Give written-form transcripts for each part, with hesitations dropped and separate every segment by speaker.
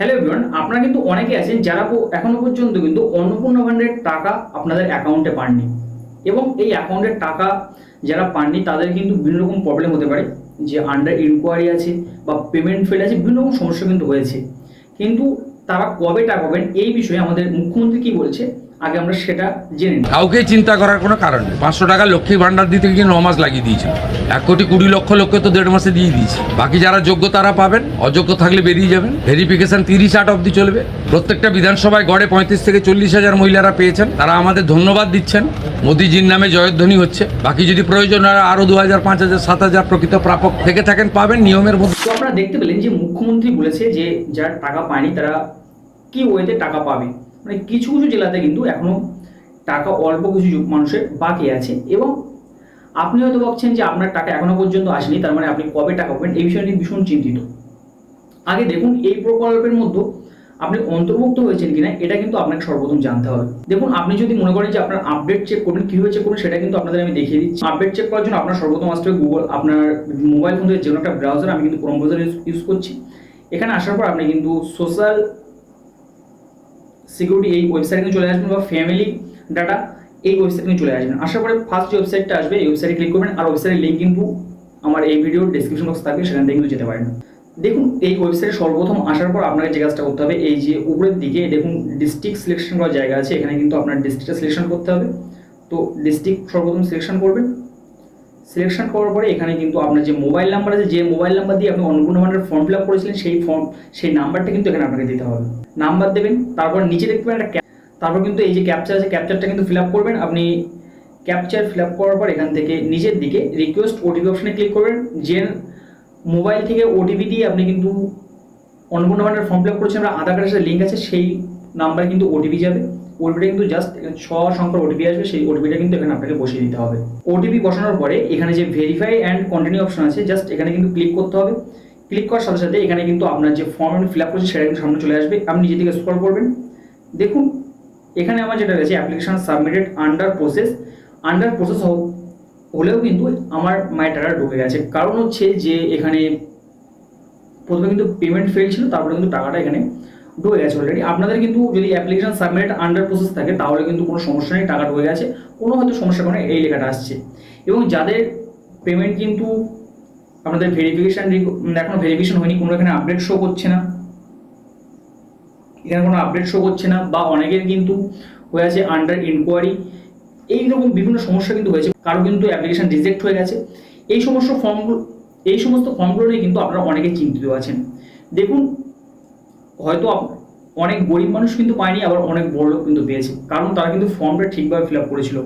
Speaker 1: Hello everyone, আপনারা কিন্তু অনেকে আছেন যারা এখনো পর্যন্ত কিন্তু অন্নপূর্ণা ফান্ডের টাকা আপনাদের অ্যাকাউন্টে পাননি। এবং এই অ্যাকাউন্টের টাকা যারা পাননি তাদের কিন্তু বিভিন্ন রকম প্রবলেম হতে পারে, যে আন্ডার ইনকোয়ারি আছে বা পেমেন্ট ফেল আছে, বিভিন্ন রকম সমস্যা কিন্তু হয়েছে। কিন্তু তারা কবে টাকা পাবেন এই বিষয়ে আমাদের মুখ্যমন্ত্রী কি বলছে আগে আমরা সেটা জেনে নিই।
Speaker 2: কাউকে চিন্তা করার কোনো কারণ নেই। 500 টাকা লক্ষ্মী ভান্ডার দিতে গিয়ে 9 মাস লাগিয়ে দিয়েছিল। 1,20,00,000 লোককে তো 1.5 মাসে দিয়ে দিয়েছে। বাকি যারা যোগ্য তারা পাবেন, অযোগ্য থাকলে বেরিয়ে যাবেন। ভেরিফিকেশন 30-8 অবধি চলবে। প্রত্যেকটা বিধানসভায় গড়ে 35 থেকে 40,000 মহিলারা পেয়েছেন। তারা আমাদের ধন্যবাদ দিচ্ছেন, মোদিজির নামে জয়ধ্বনি হচ্ছে। বাকি যদি প্রয়োজন হয় আরও 2,000, 5,000, 7,000 প্রকৃত প্রাপক থেকে থাকেন পাবেন নিয়মের মধ্যে।
Speaker 1: তো আপনারা দেখতে পেলেন যে মুখ্যমন্ত্রী বলেছে যে যারা টাকা পায়নি তারা কি ওয়েতে টাকা পাবে। মানে কিছু কিছু জেলাতে কিন্তু এখনো টাকা অল্প কিছু মানুষের বাকি আছে। এবং আপনি হয়তো ভাবছেন যে আপনার টাকা এখনো পর্যন্ত আসেনি, তার মানে আপনি কবে টাকা পাবেন এই বিষয়টি ভীষণ চিন্তিত। আগে দেখুন এই প্রকল্পের মধ্যে আপনি অন্তর্ভুক্ত হয়েছেন কিনা এটা কিন্তু আপনাকে সর্বপ্রথম জানতে হবে। দেখুন, আপনি যদি মনে করেন যে আপনার আপডেট চেক করবেন, কীভাবে চেক করবেন সেটা কিন্তু আপনাদের আমি দেখিয়ে দিচ্ছি। আপডেট চেক করার জন্য আপনার সর্বপ্রথম আসতে হবে গুগল, আপনার মোবাইল ফোন থেকে যে কোনো একটা ব্রাউজার, আমি কিন্তু ক্রোম ব্রাউজার ইউজ করছি। এখানে আসার পর আপনি কিন্তু সোশ্যাল সিকিউরিটি এই ওয়েবসাইটে চলে আসবেন, বা ফ্যামিলি ডাটা এই ওয়েবসাইটে চলে আসবেন। আসার পরে ফার্স্ট যে ওয়েবসাইটটা আসবে এই ওয়েবসাইটে ক্লিক করবেন, আর ওয়েবসাইটের লিঙ্ক কিন্তু আমার এই ভিডিওর ডেসক্রিপশন বক্স থাকবে, সেখান থেকে কিন্তু যেতে পারেন। দেখুন, এই ওয়েবসাইটে সর্বপ্রথম আসার পর আপনাকে যে কাজটা করতে হবে, এই যে উপরের দিকে দেখুন ডিস্ট্রিক্ট সিলেকশন করার জায়গা আছে, এখানে কিন্তু আপনার ডিস্ট্রিক্টটা সিলেকশন করতে হবে। তো ডিস্ট্রিক্ট সর্বপ্রথম সিলেকশন করবেন। সিলেকশন করার পরে এখানে কিন্তু আপনার যে মোবাইল নাম্বার আছে, যে মোবাইল নাম্বার দিয়ে আপনি অন্নপূর্ণা ফান্ডের ফর্ম ফিল আপ করেছিলেন সেই নাম্বারটা কিন্তু এখানে আপনাকে দিতে হবে। নাম্বার দেবেন, তারপর নিচে দেখতে পাবেন একটা তারপর কিন্তু এই যে ক্যাপচার আছে, ক্যাপচারটা কিন্তু ফিল আপ করবেন। আপনি ক্যাপচার ফিল আপ করার পর এখান থেকে নিচের দিকে রিকোয়েস্ট ওটিপি অপশনে ক্লিক করবেন। যে মোবাইল থেকে ওটিপি দিয়ে আপনি কিন্তু অন্নপূর্ণা ফান্ডের ফর্ম ফিল আপ করেছেন বা আধার কার্ডের সাথে লিঙ্ক আছে, সেই নাম্বারে কিন্তু ওটিপি যাবে। ওটিপিটা কিন্তু জাস্ট 6 সংখ্যার ওটিপি আসবে, সেই ওটিপিটা কিন্তু এখানে আপনাকে বসিয়ে দিতে হবে। ওটিপি বসানোর পরে এখানে যে ভেরিফাই অ্যান্ড কন্টিনিউ অপশন আছে, জাস্ট এখানে কিন্তু ক্লিক করতে হবে। ক্লিক করার সাথে সাথে এখানে কিন্তু আপনার যে ফর্ম ফিল আপ করেছে সেটা কিন্তু সামনে চলে আসবে। আপনি নিজে থেকে স্ক্রল করবেন, দেখুন এখানে আমার যেটা রয়েছে অ্যাপ্লিকেশন সাবমিটেড আন্ডার প্রসেস হলেও কিন্তু আমার মায়ের টাকা ঢুকে গেছে। কারণ হচ্ছে যে এখানে প্রথমে কিন্তু পেমেন্ট ফেল ছিল, তারপরে কিন্তু টাকাটা এখানে ঢুকে গেছে অলরেডি। আপনাদের কিন্তু যদি অ্যাপ্লিকেশন সাবমিটেড আন্ডার প্রসেস থাকে তাহলে কিন্তু কোনো সমস্যা নেই, টাকা ঢুকে গেছে। কোনো হয়তো সমস্যার কারণে এই লেখাটা আসছে। এবং যাদের পেমেন্ট কিন্তু আপনাদের এখনো ভেরিফিকেশন হয়নি, কোনো এখানে আপডেট শো করছে না, এখানে কোনো আপডেট শো করছে না, বা অনেকের কিন্তু হয়ে আছে আন্ডার ইনকোয়ারি, এইরকম বিভিন্ন সমস্যা কিন্তু হয়েছে। কারো কিন্তু অ্যাপ্লিকেশন রিজেক্ট হয়ে গেছে। এই সমস্ত ফর্মগুলো নিয়ে কিন্তু আপনারা অনেকে চিন্তিত আছেন। দেখুন, হয়তো অনেক গরিব মানুষ কিন্তু পায়নি, আবার অনেক বড় লোক কিন্তু পেয়েছে, কারণ তারা কিন্তু ফর্মটা ঠিকভাবে ফিল আপ করেছিল।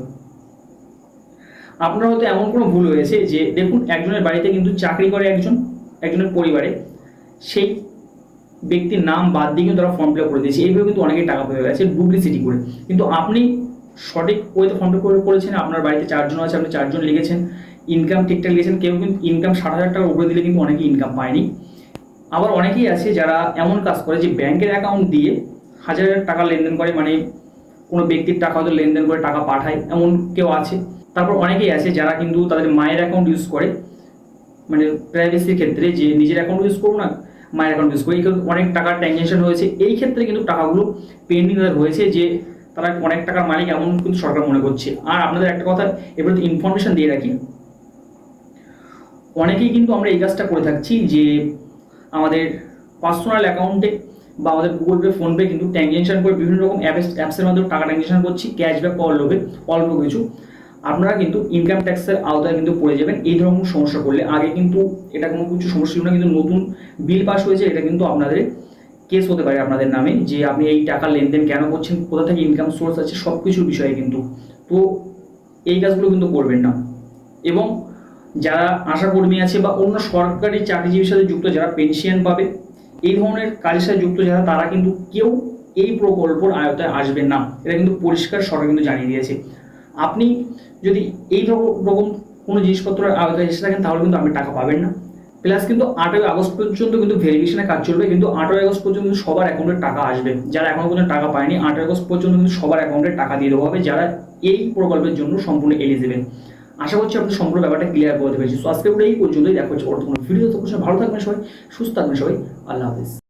Speaker 1: আপনার হয়তো এমন কোনো ভুল হয়েছে যে দেখুন একজনের বাড়িতে কিন্তু চাকরি করে একজনের পরিবারে, সেই ব্যক্তির নাম বাদ দিয়ে কিন্তু তারা ফর্ম ফিল আপ করে দিয়েছে। এইভাবে কিন্তু অনেকেই টাকা পেয়ে গেছে ডুপ্লিসিটি করে। কিন্তু আপনি সঠিক ওয়েতে ফর্ম ফিল আপ করেছেন, আপনার বাড়িতে 4 জন আছে, আপনি 4 জন লিখেছেন, ইনকাম ঠিকঠাক লিখেছেন। কেউ কিন্তু ইনকাম 60,000 টাকার উপরে দিলে কিন্তু অনেকেই ইনকাম পায়নি। আবার অনেকেই আছে যারা এমন কাজ করে যে ব্যাংকের অ্যাকাউন্ট দিয়ে হাজার টাকা লেনদেন করে, মানে কোনো ব্যক্তির টাকা হয়তো লেনদেন করে টাকা পাঠায়, এমন কেউ আছে। তারপর অনেকেই আছে যারা কিন্তু তাদের মায়ের অ্যাকাউন্ট ইউজ করে, মানে প্রাইভেসির ক্ষেত্রে, যে নিজের অ্যাকাউন্ট ইউজ করবো না, মায়ের অ্যাকাউন্ট ইউজ করে, অনেক টাকার ট্রানজ্যাকশন হয়েছে। এই ক্ষেত্রে কিন্তু টাকাগুলো পেন্ডিং হয়েছে, যে তারা অনেক টাকার মালিক এমন কিন্তু সরকার মনে করছে। আর আপনাদের একটা কথা এবার ইনফরমেশন দিয়ে রাখি, অনেকেই কিন্তু আমরা এই কাজটা করে থাকছি যে আমাদের পার্সোনাল অ্যাকাউন্টে বা আমাদের গুগল পে, ফোনপে কিন্তু ট্রানজ্যাকশন করে বিভিন্ন রকম অ্যাপসের মাধ্যমে টাকা ট্রানজ্যাকশন করছি, ক্যাশব্যাক পাওয়ার লোভে অল্প কিছু। আপনারা কিন্তু ইনকাম ট্যাক্সের আওতায় কিন্তু পড়ে যাবেন এই ধরনের সমস্যা করলে। আগে কিন্তু এটা কোনো কিছু সমস্যা ছিল না, কিন্তু নতুন বিল পাস হয়েছে, এটা কিন্তু আপনাদের কেস হতে পারে আপনাদের নামে, যে আপনি এই টাকা লেনদেন কেন করছেন, কোথা থেকে ইনকাম সোর্স আছে, সব কিছুর বিষয়ে কিন্তু। তো এই কাজগুলো কিন্তু করবেন না। এবং যারা আশাকর্মী আছে বা অন্য সরকারি চাকরিজীবীর সাথে যুক্ত, যারা পেনশন পাবে, এই ধরনের কাজের সাথে যুক্ত যারা, তারা কিন্তু কেউ এই প্রকল্পের আয়তায় আসবেন না। এটা কিন্তু পরিষ্কার সরকার কিন্তু জানিয়ে দিয়েছে। আপনি যদি এই রকম কোনো জিনিসপত্রের আয়তায় এসে থাকেন তাহলে কিন্তু আপনি টাকা পাবেন না। প্লাস কিন্তু 8ই আগস্ট পর্যন্ত কিন্তু ভেরিফিকেশনের কাজ চলবে, কিন্তু 8ই আগস্ট পর্যন্ত কিন্তু সবার অ্যাকাউন্টে টাকা আসবে। যারা এখনো পর্যন্ত টাকা পায়নি 8ই আগস্ট পর্যন্ত কিন্তু সবার অ্যাকাউন্টে টাকা দিয়ে দেওয়া হবে, যারা এই প্রকল্পের জন্য সম্পূর্ণ এলিজিবল। আশা করছি আপনি সম্পূর্ণ ব্যাপারটা ক্লিয়ার করতে পেরেছি। সো আজকে এই পর্যন্তই, দেখা হচ্ছে অর্থ কোনো ভিডিও। তো ভালো থাকবেন সবাই, সুস্থ থাকবেন সবাই, আল্লাহ হাফিজ।